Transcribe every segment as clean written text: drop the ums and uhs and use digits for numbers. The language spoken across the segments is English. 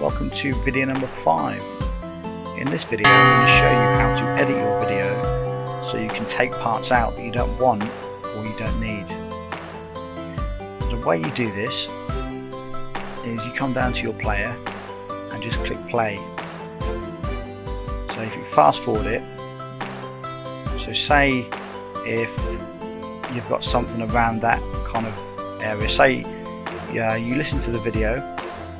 welcome to video number 5. In this video I'm going to show you how to edit your video so you can take parts out that you don't want or you don't need. The way you do this is you come down to your player and just click play. So if you fast forward it, so say if you've got something around that kind of area, say you listen to the video,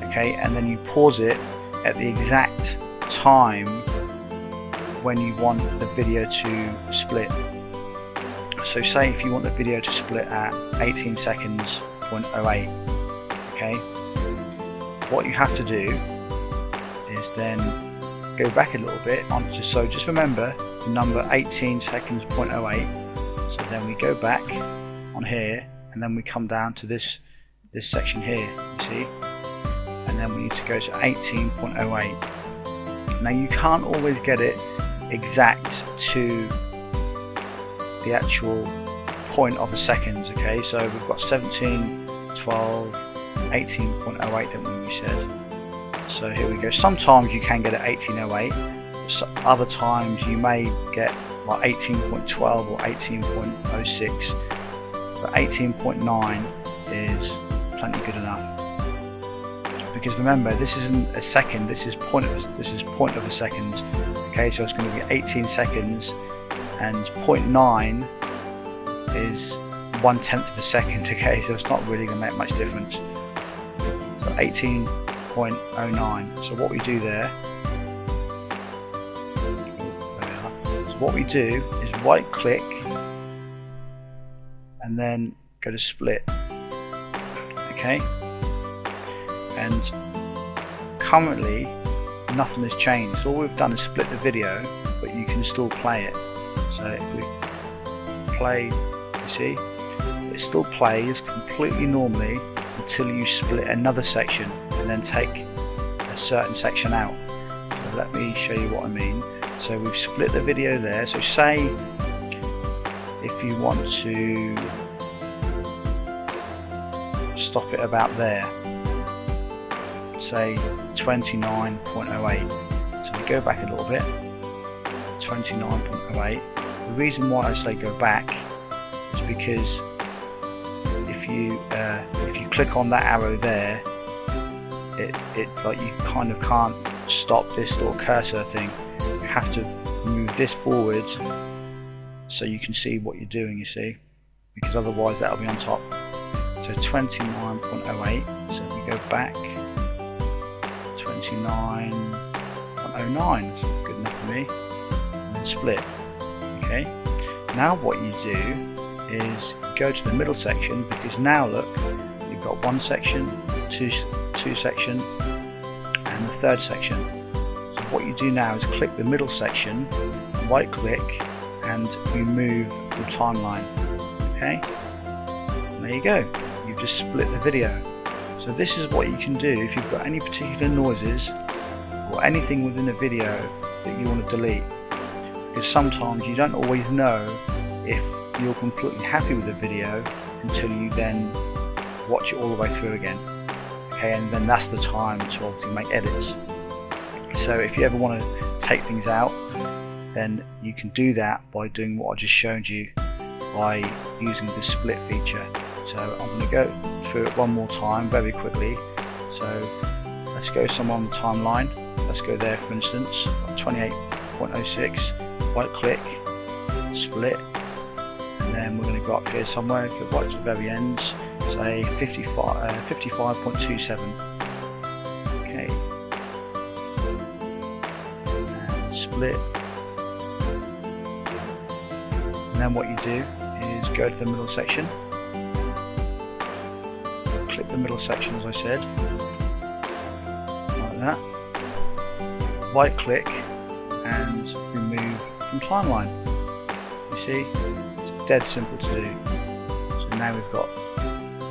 okay, and then you pause it at the exact time when you want the video to split. So say if you want the video to split at 18 seconds 0.08, okay, what you have to do is then go back a little bit on, so just remember the number 18 seconds 0.08. So then we go back on here and then we come down to this section here, you see, and then we need to go to 18.08. Now you can't always get it exact to the actual point of the seconds, okay, so we've got 17, 12, 18.08 we said. So here we go. Sometimes you can get it 18.08, other times you may get like 18.12 or 18.06, but 18.9 is plenty good enough. Because remember, this isn't a second, this is point of a second, okay, so it's going to be 18 seconds and 0.9 is 1/10 of a second, okay, so it's not really going to make much difference. So 18.09. so what we do there, so what we do is right click and then go to split, okay, and currently nothing has changed. All we've done is split the video, but you can still play it. So if we play, you see, it still plays completely normally until you split another section and then take a certain section out. So let me show you what I mean. So we've split the video there. So say if you want to stop it about there, say 29.08. so we go back a little bit, 29.08. The reason why I say go back is because if you click on that arrow there, it like you kind of can't stop this little cursor thing. You have to move this forward so you can see what you're doing, you see, because otherwise that'll be on top. So 29.08, so if we go back, 29.09, that's good enough for me, and then split, okay. Now what you do is go to the middle section, because now look, you've got one section, two section, and the third section. So what you do now is click the middle section, right click, and remove from timeline, okay, and there you go, you've just split the video. So this is what you can do if you've got any particular noises or anything within a video that you want to delete, because sometimes you don't always know if you're completely happy with the video until you then watch it all the way through again, okay, and then that's the time to obviously make edits. So if you ever want to take things out, then you can do that by doing what I just showed you by using the split feature. So I'm going to go through it one more time very quickly. So let's go somewhere on the timeline. Let's go there, for instance, 28.06, right click, split, and then we're going to go up here somewhere, go right to the very end, say 55.27, okay, and split, and then what you do is go to the middle section, click the middle section as I said, like that, right click and remove from timeline. You see, it's dead simple to do. So now we've got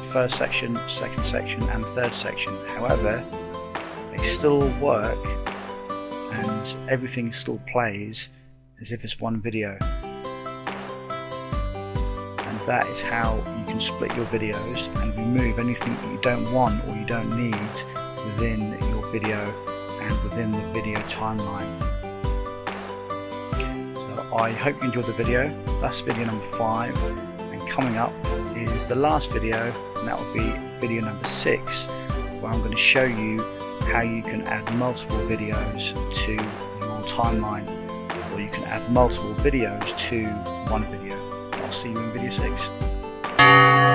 first section, second section and third section. However, they still work and everything still plays as if it's one video. And that is how you can split your videos and remove anything that you don't want or you don't need within your video and within the video timeline. So I hope you enjoyed the video. That's video number 5, and coming up is the last video, and that will be video number 6, where I'm going to show you how you can add multiple videos to your timeline, or you can add multiple videos to one video. I'll see you in video 6.